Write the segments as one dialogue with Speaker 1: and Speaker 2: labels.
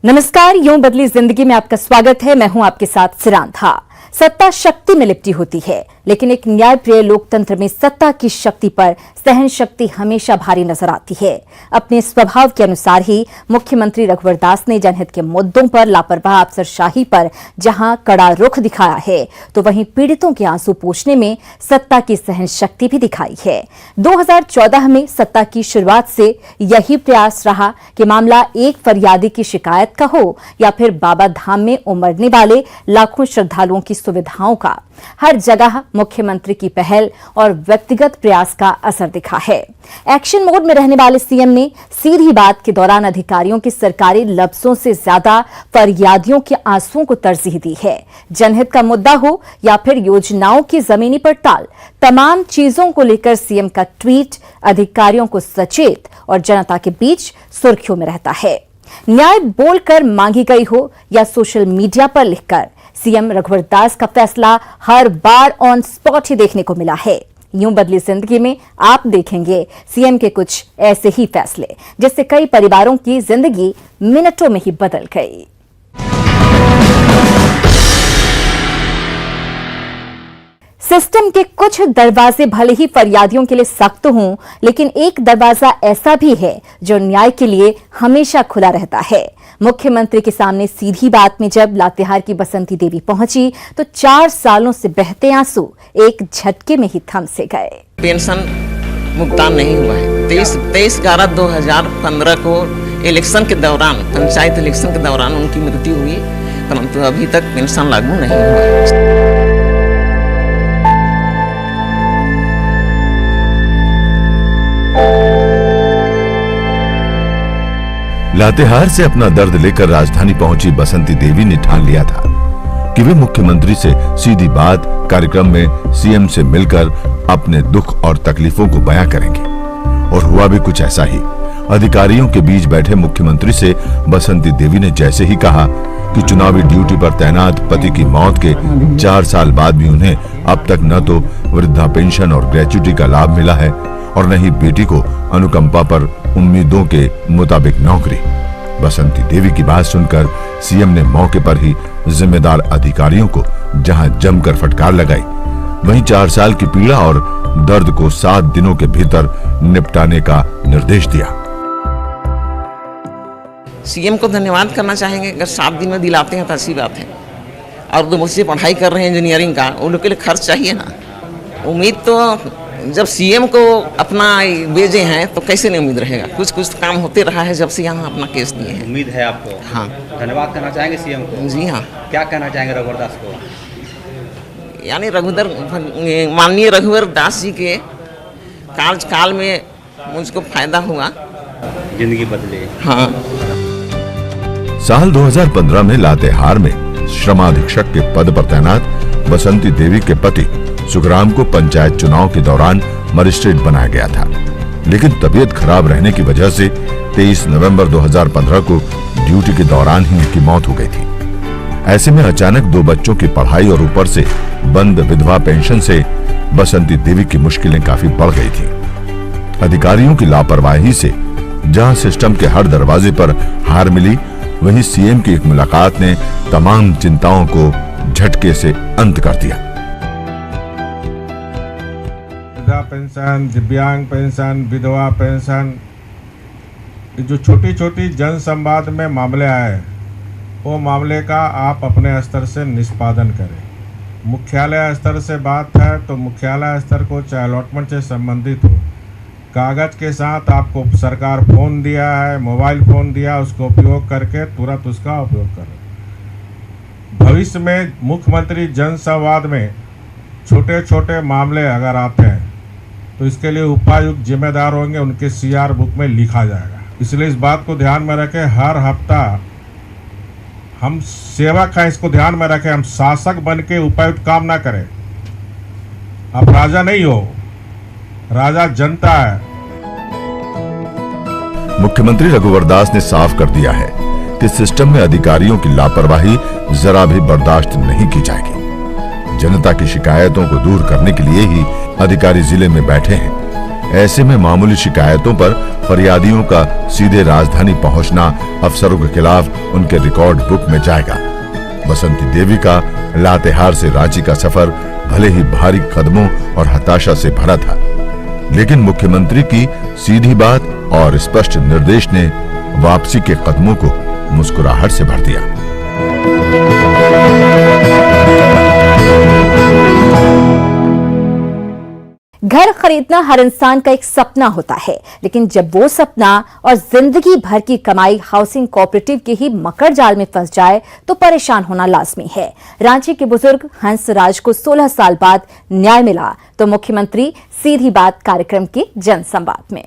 Speaker 1: नमस्कार, यूं बदली जिंदगी में आपका स्वागत है। मैं हूं आपके साथ सिरांधा। सत्ता शक्ति में लिपटी होती है, लेकिन एक न्यायप्रिय लोकतंत्र में सत्ता की शक्ति पर सहन शक्ति हमेशा भारी नजर आती है। अपने स्वभाव के अनुसार ही मुख्यमंत्री रघुवर दास ने जनहित के मुद्दों पर लापरवाह अफसरशाही पर जहां कड़ा रुख दिखाया है, तो वहीं पीड़ितों के आंसू पोंछने में सत्ता की सहन शक्ति भी दिखाई है। 2014 में सत्ता की शुरुआत से यही प्रयास रहा कि मामला एक फरियादी की शिकायत का हो या फिर बाबा धाम में उमड़ने वाले लाखों श्रद्धालुओं की सुविधाओं का, हर जगह मुख्यमंत्री की पहल और व्यक्तिगत प्रयास का असर दिखा है। एक्शन मोड में रहने वाले सीएम ने सीधी बात के दौरान अधिकारियों की सरकारी लफ्जों से ज्यादा फरियादियों के आंसुओं को तरजीह दी है। जनहित का मुद्दा हो या फिर योजनाओं की जमीनी पड़ताल, तमाम चीजों को लेकर सीएम का ट्वीट अधिकारियों को सचेत और जनता के बीच सुर्खियों में रहता है। न्याय बोलकर मांगी गई हो या सोशल मीडिया पर लिखकर, सीएम रघुवर दास का फैसला हर बार ऑन स्पॉट ही देखने को मिला है। यूं बदली जिंदगी में आप देखेंगे सीएम के कुछ ऐसे ही फैसले, जिससे कई परिवारों की जिंदगी मिनटों में ही बदल गई। सिस्टम के कुछ दरवाजे भले ही फरियादियों के लिए सख्त हों, लेकिन एक दरवाजा ऐसा भी है जो न्याय के लिए हमेशा खुला रहता है। मुख्यमंत्री के सामने सीधी बात में जब लातेहार की बसंती देवी पहुंची, तो 4 सालों से बहते आंसू एक झटके में ही थम से गए।
Speaker 2: पेंशन भुगतान नहीं हुआ है। 23/11/2015 को इलेक्शन के दौरान, पंचायत इलेक्शन के दौरान उनकी मृत्यु हुई, परंतु अभी तक पेंशन लागू नहीं हुआ है।
Speaker 3: लातेहार से अपना दर्द लेकर राजधानी पहुंची बसंती देवी ने ठान लिया था कि वे मुख्यमंत्री से सीधी बात कार्यक्रम में सीएम से मिलकर अपने दुख और तकलीफों को बयां करेंगे। और हुआ भी कुछ ऐसा ही। अधिकारियों के बीच बैठे मुख्यमंत्री से बसंती देवी ने जैसे ही कहा कि चुनावी ड्यूटी पर तैनात पति की मौत के 4 साल बाद भी उन्हें अब तक न तो वृद्धा पेंशन और ग्रेच्युटी का लाभ मिला है और न ही बेटी को अनुकंपा पर उम्मीदों के मुताबिक नौकरी। बसंती देवी की बात सुनकर सीएम ने मौके पर ही जिम्मेदार अधिकारियों को जहां जमकर फटकार लगाई, वहीं 4 साल की पीड़ा और दर्द को 7 दिनों के भीतर निपटाने का निर्देश दिया।
Speaker 2: सीएम को धन्यवाद करना चाहेंगे। अगर 7 दिन में दिलाते हैं तो अच्छी बात है। और जो मुझसे पढ़ाई कर रहे हैं इंजीनियरिंग का, उन लोग के लिए खर्च चाहिए ना। उम्मीद तो जब सीएम को अपना भेजे हैं तो कैसे नहीं उम्मीद रहेगा। कुछ कुछ काम होते रहा है जब से यहाँ अपना केस दिए हैं।
Speaker 4: उम्मीद है आपको?
Speaker 2: हाँ।
Speaker 4: धन्यवाद करना चाहेंगे सीएम को?
Speaker 2: जी हाँ।
Speaker 4: क्या कहना चाहेंगे रघुवर दास को?
Speaker 2: यानी माननीय रघुवर दास जी के कार्यकाल में मुझको फायदा हुआ,
Speaker 4: जिंदगी बदले।
Speaker 2: हाँ।
Speaker 3: साल 2015 में लातेहार में श्रमाधीक्षक के पद पर तैनात बसंती देवी के पति सुखराम को पंचायत चुनाव के दौरान मजिस्ट्रेट बनाया गया था, लेकिन तबीयत खराब रहने की वजह से 23 नवंबर 2015 को ड्यूटी के दौरान ही उनकी मौत हो गई थी। ऐसे में अचानक 2 बच्चों की पढ़ाई और ऊपर से बंद विधवा पेंशन से बसंती देवी की मुश्किलें काफी बढ़ गई थी। अधिकारियों की लापरवाही से जहां सिस्टम के हर दरवाजे पर हार मिली, वहीं सीएम की एक मुलाकात ने तमाम चिंताओं को झटके से अंत कर दिया।
Speaker 5: पेंशन, दिव्यांग पेंशन, विधवा पेंशन, जो छोटी छोटी जन संवाद में मामले आए, वो मामले का आप अपने स्तर से निष्पादन करें। मुख्यालय स्तर से बात है तो मुख्यालय स्तर को चाहे अलॉटमेंट से संबंधित हो, कागज के साथ आपको सरकार फ़ोन दिया है, मोबाइल फ़ोन दिया, उसको उपयोग करके तुरंत उसका उपयोग करें। भविष्य में मुख्यमंत्री जन संवाद में छोटे छोटे मामले अगर आते हैं तो इसके लिए उपायुक्त जिम्मेदार होंगे, उनके सीआर बुक में लिखा जाएगा। इसलिए इस बात को ध्यान में रखें, हर हफ्ता हम सेवक हैं, इसको ध्यान में रखें। हम शासक बन के उपायुक्त काम ना करें। आप राजा नहीं हो, राजा जनता है।
Speaker 3: मुख्यमंत्री रघुवर दास ने साफ कर दिया है कि सिस्टम में अधिकारियों की लापरवाही जरा भी बर्दाश्त नहीं की जाएगी। जनता की शिकायतों को दूर करने के लिए ही अधिकारी जिले में बैठे हैं। ऐसे में मामूली शिकायतों पर फरियादियों का सीधे राजधानी पहुंचना अफसरों के खिलाफ उनके रिकॉर्ड बुक में जाएगा। बसंती देवी का लातेहार से रांची का सफर भले ही भारी कदमों और हताशा से भरा था, लेकिन मुख्यमंत्री की सीधी बात और स्पष्ट निर्देश ने वापसी के कदमों को मुस्कुराहट से भर दिया।
Speaker 1: घर खरीदना हर इंसान का एक सपना होता है, लेकिन जब वो सपना और जिंदगी भर की कमाई हाउसिंग कोऑपरेटिव के ही मकर जाल में फंस जाए तो परेशान होना लाजमी है। रांची के बुजुर्ग हंसराज को 16 साल बाद न्याय मिला तो मुख्यमंत्री सीधी बात कार्यक्रम के जनसंवाद में।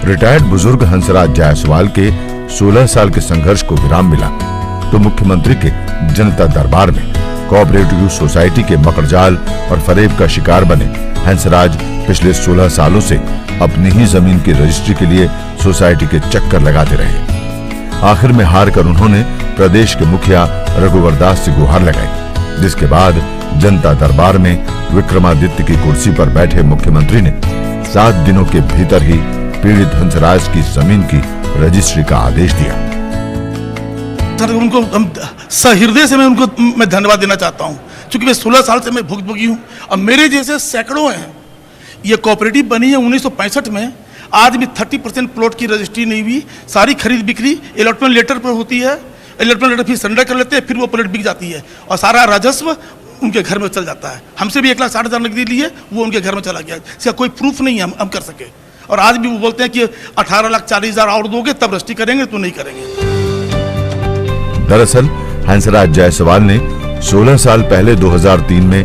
Speaker 3: रिटायर्ड बुजुर्ग हंसराज जायसवाल के 16 साल के संघर्ष को विराम मिला तो मुख्यमंत्री के जनता दरबार में कोऑपरेटिव सोसाइटी के मकड़जाल और फरेब का शिकार बने हंसराज पिछले 16 सालों से अपनी ही जमीन की रजिस्ट्री के लिए सोसाइटी के चक्कर लगाते रहे। आखिर में हार कर उन्होंने प्रदेश के मुखिया रघुवर दास से गुहार लगाई, जिसके बाद जनता दरबार में विक्रमादित्य की कुर्सी पर बैठे मुख्यमंत्री ने 7 दिनों के भीतर ही पीड़ित हंसराज की जमीन की रजिस्ट्री का आदेश दिया।
Speaker 6: सर उनको सहृदय से मैं धन्यवाद देना चाहता हूँ, क्योंकि मैं 16 साल से मैं भुगतभोगी हूँ और मेरे जैसे सैकड़ों हैं। ये कोऑपरेटिव बनी है 1965 में, आज भी 30% प्लॉट की रजिस्ट्री नहीं हुई। सारी खरीद बिक्री अलॉटमेंट लेटर पर होती है, अलॉटमेंट लेटर फिर सरेंडर कर लेते हैं, फिर वो प्लॉट बिक जाती है और सारा राजस्व उनके घर में चल जाता है। हमसे भी 1,60,000 नकदी ली है, वो उनके घर में चला गया। इसका कोई प्रूफ नहीं है हम कर सके, और आज भी वो बोलते हैं कि 18,40,000 और दोगे तब रजिस्ट्री करेंगे, तो नहीं करेंगे।
Speaker 3: दरअसल हंसराज जायसवाल ने 16 साल पहले 2003 में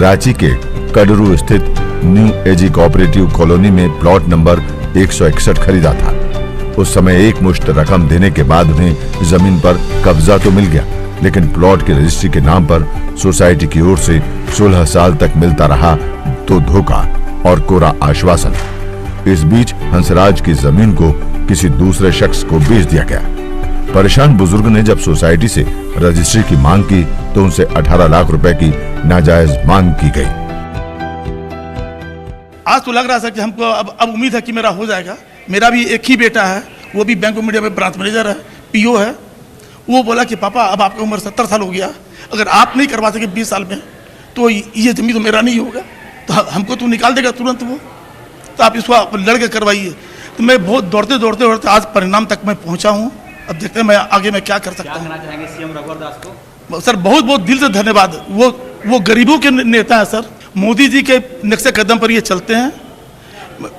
Speaker 3: रांची के कडरू स्थित न्यू एजी कोऑपरेटिव कॉलोनी में प्लॉट नंबर 161 खरीदा था। उस समय एक मुश्त रकम देने के बाद उन्हें जमीन पर कब्जा तो मिल गया, लेकिन प्लॉट की रजिस्ट्री के नाम पर सोसाइटी की ओर से 16 साल तक मिलता रहा तो धोखा और कोरा आश्वासन। इस बीच हंसराज की जमीन को किसी दूसरे शख्स को बेच दिया गया। परेशान बुजुर्ग ने जब सोसाइटी से रजिस्ट्री की मांग की तो उनसे 18 लाख रुपए की नाजायज मांग की गई।
Speaker 6: आज तो लग रहा था कि हमको अब उम्मीद है कि मेरा हो जाएगा। मेरा भी एक ही बेटा है, वो भी बैंक ऑफ इंडिया में ब्रांच मैनेजर है, पीओ है। वो बोला कि पापा अब आपकी उम्र 70 साल हो गया, अगर आप नहीं करवा सके 20 साल में तो ये जमीन तो मेरा नहीं होगा, तो हमको तो निकाल देगा तुरंत वो, तो आप इसको लड़के करवाइए। तो मैं बहुत दौड़ते आज परिणाम तक मैं पहुंचा हूँ। अब देखते हैं मैं आगे मैं क्या कर सकता हूँ।
Speaker 4: क्या कहना चाहेंगे सीएम रघुवर दास को?
Speaker 6: सर बहुत दिल से धन्यवाद। वो गरीबों के नेता हैं सर। मोदी जी के नक्शे कदम पर ये चलते हैं।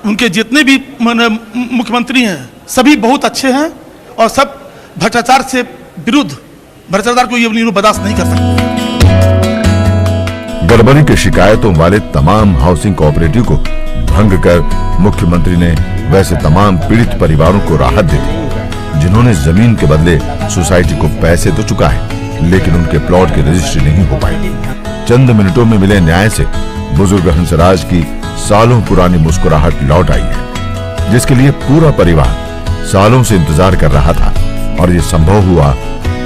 Speaker 6: उनके जितने भी मुख्यमंत्री हैं सभी बहुत अच्छे हैं और सब भ्रष्टाचार से विरुद्ध, भ्रष्टाचार को ये बर्दाश्त नहीं कर सकते।
Speaker 3: गड़बड़ी की शिकायतों वाले तमाम हाउसिंग कोऑपरेटिव को भंग कर मुख्यमंत्री ने वैसे तमाम पीड़ित परिवारों को राहत दे दी जिन्होंने जमीन के बदले सोसाइटी को पैसे तो चुकाए, लेकिन उनके प्लॉट की रजिस्ट्री नहीं हो पाई। चंद मिनटों में मिले न्याय से बुजुर्ग हंसराज की सालों पुरानी मुस्कुराहट लौट आई है, जिसके लिए पूरा परिवार सालों से इंतजार कर रहा था। और ये संभव हुआ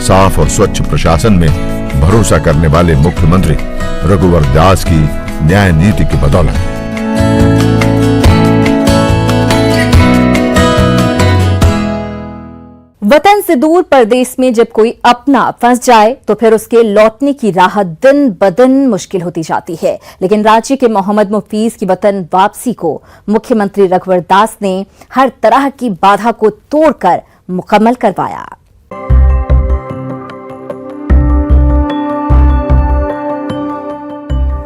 Speaker 3: साफ और स्वच्छ प्रशासन में भरोसा करने वाले मुख्यमंत्री रघुवर दास की न्याय नीति की बदौलत।
Speaker 1: वतन से दूर परदेश में जब कोई अपना फंस जाए तो फिर उसके लौटने की राह दिन बदन मुश्किल होती जाती है, लेकिन रांची के मोहम्मद मुफीज की वतन वापसी को मुख्यमंत्री रघुवर दास ने हर तरह की बाधा को तोड़कर मुकम्मल करवाया।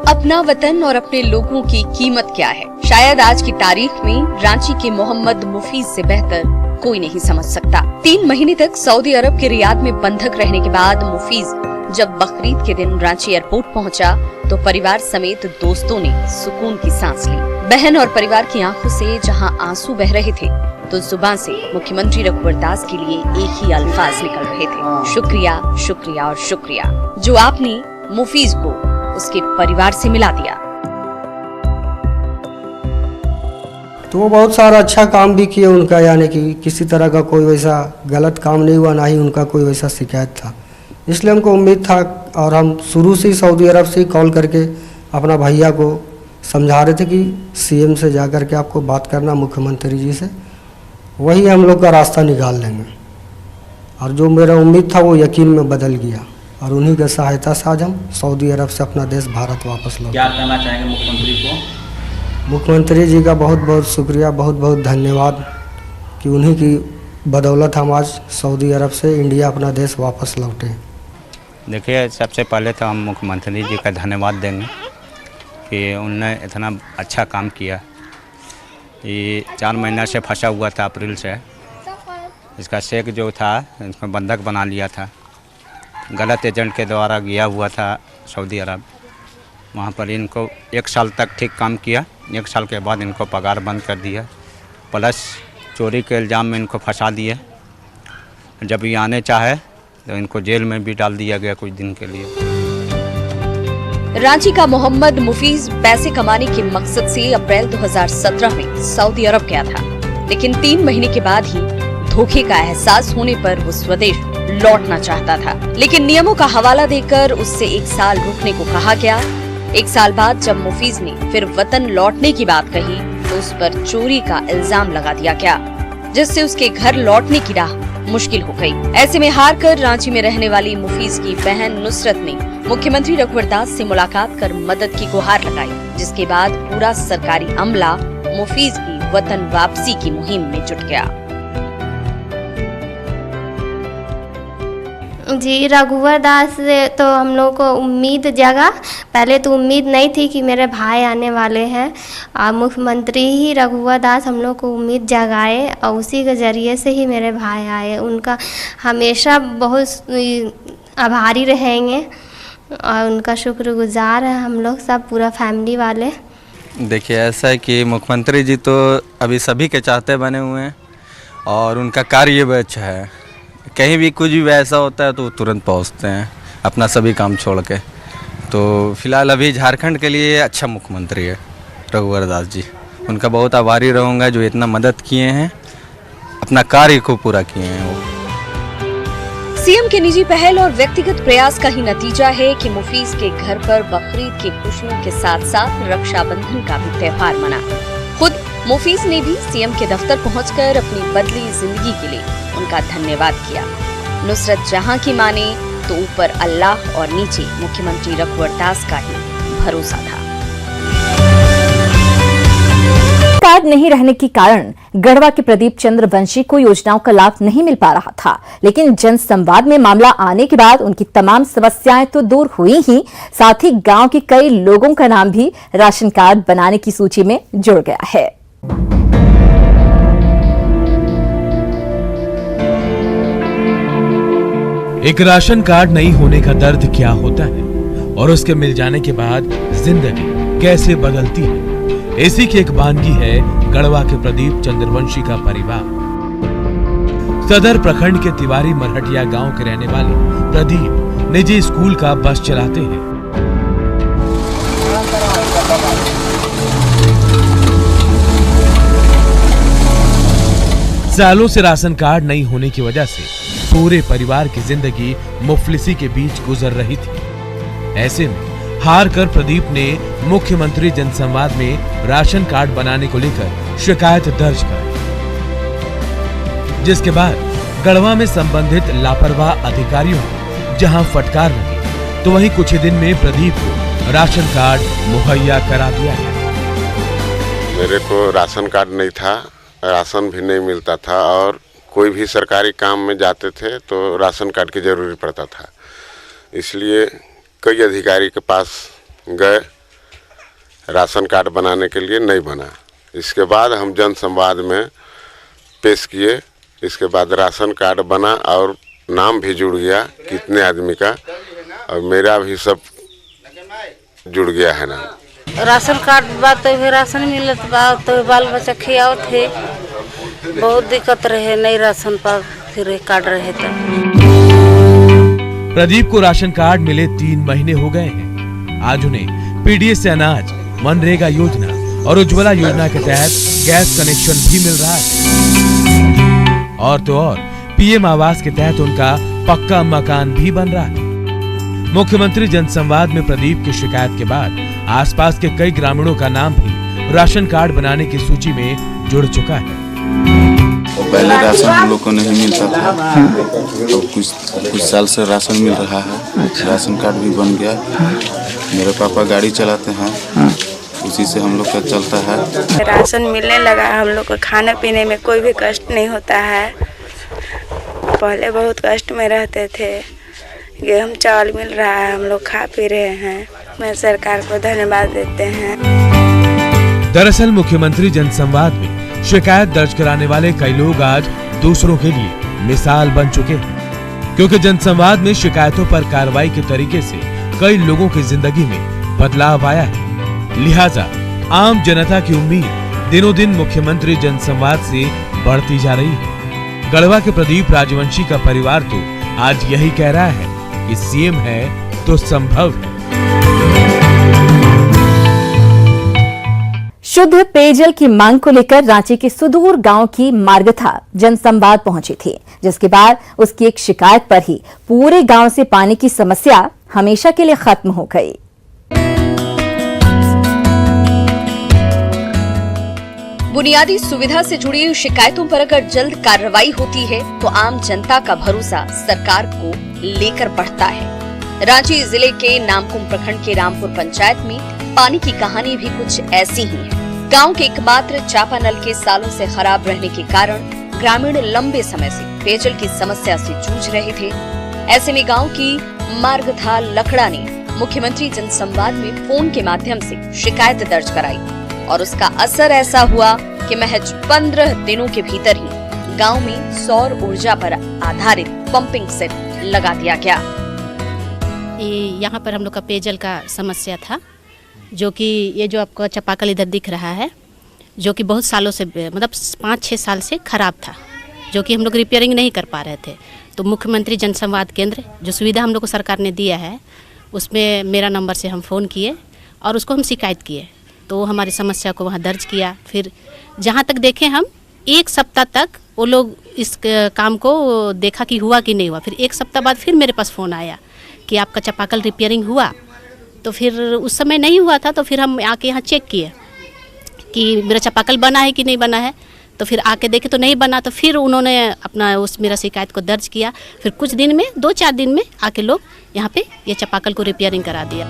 Speaker 7: अपना वतन और अपने लोगों की कीमत क्या है, शायद आज की तारीख में रांची के मोहम्मद मुफीज से बेहतर कोई नहीं समझ सकता। 3 महीने तक सऊदी अरब के रियाद में बंधक रहने के बाद मुफीज जब बकरीद के दिन रांची एयरपोर्ट पहुंचा तो परिवार समेत दोस्तों ने सुकून की सांस ली। बहन और परिवार की आंखों से जहां आंसू बह रहे थे तो जुबान से मुख्यमंत्री रघुवर दास के लिए एक ही अल्फाज निकल रहे थे, शुक्रिया, शुक्रिया और शुक्रिया, जो आपने मुफीज को उसके परिवार से मिला दिया।
Speaker 8: तो वो बहुत सारा अच्छा काम भी किए उनका, यानी कि किसी तरह का कोई वैसा गलत काम नहीं हुआ, ना ही उनका कोई वैसा शिकायत था। इसलिए हमको उम्मीद था और हम शुरू से ही सऊदी अरब से ही कॉल करके अपना भैया को समझा रहे थे कि सीएम से जा कर के आपको बात करना, मुख्यमंत्री जी से, वही हम लोग का रास्ता निकाल लेंगे। और जो मेरा उम्मीद था वो यकीन में बदल गया और उन्हीं की सहायता से आज हम सऊदी अरब से अपना देश भारत वापस लौटे।
Speaker 4: क्या कहना चाहेंगे मुख्यमंत्री को?
Speaker 8: मुख्यमंत्री जी का बहुत बहुत शुक्रिया, बहुत बहुत धन्यवाद कि उन्हीं की बदौलत हम आज सऊदी अरब से इंडिया अपना देश वापस लौटे।
Speaker 9: देखिए, सबसे पहले तो हम मुख्यमंत्री जी का धन्यवाद देंगे कि उनने इतना अच्छा काम किया। ये 4 महीना से फंसा हुआ था, अप्रैल से। इसका शेख जो था इसमें बंधक बना लिया था, गलत एजेंट के द्वारा गया हुआ था सऊदी अरब। वहाँ पर इनको 1 साल तक ठीक काम किया, 1 साल के बाद इनको पगार बंद कर दिया, प्लस चोरी के इल्ज़ाम में इनको फंसा दिए। जब ये आने चाहे तो इनको जेल में भी डाल दिया गया कुछ दिन के लिए।
Speaker 7: रांची का मोहम्मद मुफीज पैसे कमाने के मकसद से अप्रैल 2017 में सऊदी अरब गया था, लेकिन 3 महीने के बाद ही धोखे का एहसास होने पर वो स्वदेश लौटना चाहता था। लेकिन नियमों का हवाला देकर उससे 1 साल रुकने को कहा गया। 1 साल बाद जब मुफीज ने फिर वतन लौटने की बात कही तो उस पर चोरी का इल्जाम लगा दिया गया, जिससे उसके घर लौटने की राह मुश्किल हो गई। ऐसे में हार कर रांची में रहने वाली मुफीज की बहन नुसरत ने मुख्यमंत्री रघुवर दास से मुलाकात कर मदद की गुहार लगाई, जिसके बाद पूरा सरकारी अमला मुफीज की वतन वापसी की मुहिम में जुट गया।
Speaker 10: जी, रघुवर दास से तो हम लोग को उम्मीद जगा। पहले तो उम्मीद नहीं थी कि मेरे भाई आने वाले हैं, और मुख्यमंत्री ही रघुवर दास हम लोग को उम्मीद जगाए और उसी के ज़रिए से ही मेरे भाई आए। उनका हमेशा बहुत आभारी रहेंगे और उनका शुक्रगुजार है हम लोग सब, पूरा फैमिली वाले।
Speaker 11: देखिए, ऐसा है कि मुख्यमंत्री जी तो अभी सभी के चाहते बने हुए हैं और उनका कार्य भी अच्छा है। कहीं भी कुछ भी वैसा होता है तो वो तुरंत पहुंचते हैं अपना सभी काम छोड़ के। तो फिलहाल अभी झारखंड के लिए अच्छा मुख्यमंत्री है रघुवर दास जी। उनका बहुत आभारी रहूँगा जो इतना मदद किए हैं, अपना कार्य को पूरा किए हैं वो।
Speaker 7: सीएम के निजी पहल और व्यक्तिगत प्रयास का ही नतीजा है कि मुफीज के घर पर बकरीद की खुशियों के साथ साथ रक्षाबंधन का भी त्योहार मना। खुद मुफीज ने भी सीएम के दफ्तर पहुंचकर अपनी बदली जिंदगी के लिए उनका धन्यवाद किया। नुसरत जहां की माने तो ऊपर अल्लाह और नीचे मुख्यमंत्री रघुवर दास का ही भरोसा था।
Speaker 1: कार्ड नहीं रहने के कारण गढ़वा के प्रदीप चंद्र वंशी को योजनाओं का लाभ नहीं मिल पा रहा था, लेकिन जन संवाद में मामला आने के बाद उनकी तमाम समस्याएं तो दूर हुई ही, साथ ही गांव के कई लोगों का नाम भी राशन कार्ड बनाने की सूची में जुड़ गया है।
Speaker 12: एक राशन कार्ड नहीं होने का दर्द क्या होता है और उसके मिल जाने के बाद जिंदगी कैसे बदलती है, इसी की एक वानगी है गढ़वा के प्रदीप चंद्रवंशी का परिवार। सदर प्रखंड के तिवारी मरहटिया गांव के रहने वाले प्रदीप निजी स्कूल का बस चलाते हैं। सालों से राशन कार्ड नहीं होने की वजह से पूरे परिवार की जिंदगी मुफलिसी के बीच गुजर रही थी। ऐसे में हार कर प्रदीप ने मुख्यमंत्री जनसंवाद में राशन कार्ड बनाने को लेकर शिकायत दर्ज कराई, जिसके बाद गढ़वा में संबंधित लापरवाह अधिकारियों को जहां फटकार लगी तो वहीं कुछ ही दिन में प्रदीप को राशन कार्ड मुहैया करा दिया गया।
Speaker 13: मेरे को राशन कार्ड नहीं था, राशन भी नहीं मिलता था और कोई भी सरकारी काम में जाते थे तो राशन कार्ड की ज़रूरी पड़ता था। इसलिए कई अधिकारी के पास गए, राशन कार्ड बनाने के लिए नहीं बना। इसके बाद हम जन संवाद में पेश किए, इसके बाद राशन कार्ड बना और नाम भी जुड़ गया कितने आदमी का, और मेरा भी सब जुड़ गया है नाम।
Speaker 14: राशन कार्ड बात तो भी राशन मिलत बा तो बाल बच्चा खियाओ थे, बहुत दिक्कत रहे, नहीं राशन पर फिर कार्ड रहे तो।
Speaker 12: प्रदीप को राशन कार्ड मिले 3 महीने हो गए हैं। आज उन्हें पीडीएस से अनाज, मनरेगा योजना और उज्ज्वला योजना के तहत गैस कनेक्शन भी मिल रहा है और तो और पीएम आवास के तहत उनका पक्का मकान भी बन रहा है। मुख्यमंत्री जनसंवाद में प्रदीप की शिकायत के बाद आसपास के कई ग्रामीणों का नाम भी राशन कार्ड बनाने की सूची में जुड़ चुका है।
Speaker 15: पहले राशन हम लोग को नहीं मिलता था, तो कुछ साल से राशन मिल रहा है। राशन कार्ड भी बन गया। मेरे पापा गाड़ी चलाते हैं, उसी से हम लोग का चलता है।
Speaker 16: राशन मिलने लगा, हम लोग को खाने पीने में कोई भी कष्ट नहीं होता है। पहले बहुत कष्ट में रहते थे। गेहूं चावल मिल रहा है, हम लोग खा पी रहे हैं। मैं सरकार को धन्यवाद देते हैं।
Speaker 12: दरअसल मुख्यमंत्री जनसंवाद में शिकायत दर्ज कराने वाले कई लोग आज दूसरों के लिए मिसाल बन चुके हैं, क्योंकि जनसंवाद में शिकायतों पर कार्रवाई के तरीके से कई लोगों की जिंदगी में बदलाव आया है। लिहाजा आम जनता की उम्मीद दिनों दिन मुख्यमंत्री जनसंवाद से बढ़ती जा रही है। गढ़वा के प्रदीप राजवंशी का परिवार तो आज यही कह रहा है कि सीएम है तो संभव है।
Speaker 1: शुद्ध पेयजल की मांग को लेकर रांची के सुदूर गांव की मार्गथा जनसंवाद पहुंची थी, जिसके बाद उसकी एक शिकायत पर ही पूरे गांव से पानी की समस्या हमेशा के लिए खत्म हो गई।
Speaker 7: बुनियादी सुविधा से जुड़ी शिकायतों पर अगर जल्द कार्रवाई होती है तो आम जनता का भरोसा सरकार को लेकर बढ़ता है। रांची जिले के नामकुम प्रखंड के रामपुर पंचायत में पानी की कहानी भी कुछ ऐसी ही है। गांव के एकमात्र चापानल के सालों से खराब रहने के कारण ग्रामीण लंबे समय से पेयजल की समस्या से जूझ रहे थे। ऐसे में गांव की मार्गथा लकड़ा ने मुख्यमंत्री जनसंवाद में फोन के माध्यम से शिकायत दर्ज कराई और उसका असर ऐसा हुआ कि महज 15 दिनों के भीतर ही गांव में सौर ऊर्जा पर आधारित पंपिंग सेट लगा दिया गया।
Speaker 17: यहाँ पर हम लोग का पेयजल का समस्या था, जो कि ये जो आपका चापाकल इधर दिख रहा है, जो कि बहुत सालों से मतलब 5-6 साल से खराब था, जो कि हम लोग रिपेयरिंग नहीं कर पा रहे थे। तो मुख्यमंत्री जनसंवाद केंद्र जो सुविधा हम लोग को सरकार ने दिया है, उसमें मेरा नंबर से हम फ़ोन किए और उसको हम शिकायत किए, तो हमारी समस्या को वहाँ दर्ज किया। फिर जहाँ तक देखें हम 1 सप्ताह तक वो लोग इस काम को देखा कि हुआ कि नहीं हुआ। फिर 1 सप्ताह बाद फिर मेरे पास फ़ोन आया कि आपका चापाकल रिपेयरिंग हुआ। तो फिर उस समय नहीं हुआ था, तो फिर हम आके यहाँ चेक किए कि मेरा चापाकल बना है कि नहीं बना है। तो फिर आके देखे तो नहीं बना, तो फिर उन्होंने अपना उस मेरा शिकायत को दर्ज किया। फिर कुछ दिन में 2-4 दिन में आके लोग यहाँ पे ये चापाकल को रिपेयरिंग करा दिया।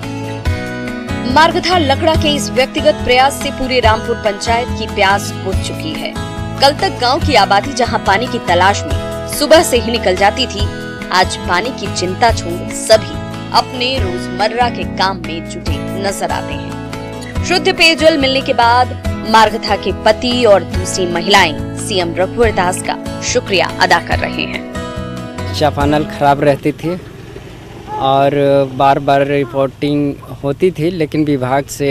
Speaker 7: मार्गथा लकड़ा के इस व्यक्तिगत प्रयास से पूरे रामपुर पंचायत की प्यास बुझ चुकी है। कल तक गांव की आबादी जहां पानी की तलाश में सुबह से ही निकल जाती थी, आज पानी की चिंता छोड़ सभी अपने रोजमर्रा के काम में जुटे नजर आते हैं। शुद्ध पेयजल मिलने के बाद मार्गथा के पति और दूसरी महिलाएं सीएम रघुवर दास का शुक्रिया अदा कर रहे हैं।
Speaker 18: चापानल खराब रहती थी और बार बार रिपोर्टिंग होती थी, लेकिन विभाग से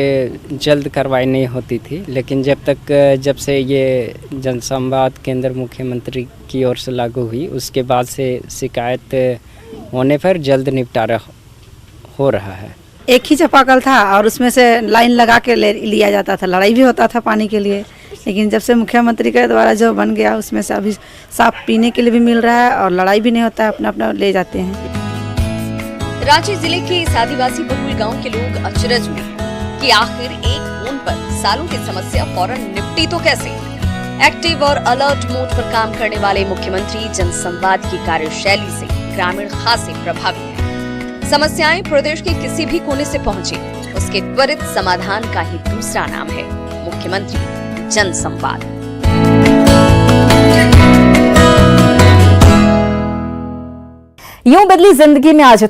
Speaker 18: जल्द कार्रवाई नहीं होती थी। लेकिन जब से ये जनसंवाद केंद्र मुख्यमंत्री की ओर से लागू हुई, उसके बाद से शिकायत होने पर जल्द निपटारा हो रहा है।
Speaker 19: एक ही चापाकल था और उसमें से लाइन लगा के लिया जाता था, लड़ाई भी होता था पानी के लिए। लेकिन जब से मुख्यमंत्री के द्वारा जो बन गया, उसमें से अभी साफ पीने के लिए भी मिल रहा है और लड़ाई भी नहीं होता है, अपना अपना ले जाते हैं।
Speaker 7: रांची जिले के इस आदिवासी बहुल गांव के लोग अचरज में हैं कि आखिर एक फोन पर सालों की समस्या फौरन निपटी तो कैसे। एक्टिव और अलर्ट मोड पर काम करने वाले मुख्यमंत्री जनसंवाद की कार्यशैली से ग्रामीण खासे प्रभावित हैं। समस्याएं प्रदेश के किसी भी कोने से पहुंचे, उसके त्वरित समाधान का ही दूसरा नाम है मुख्यमंत्री जनसंवाद।
Speaker 1: यूं बदली जिंदगी में आज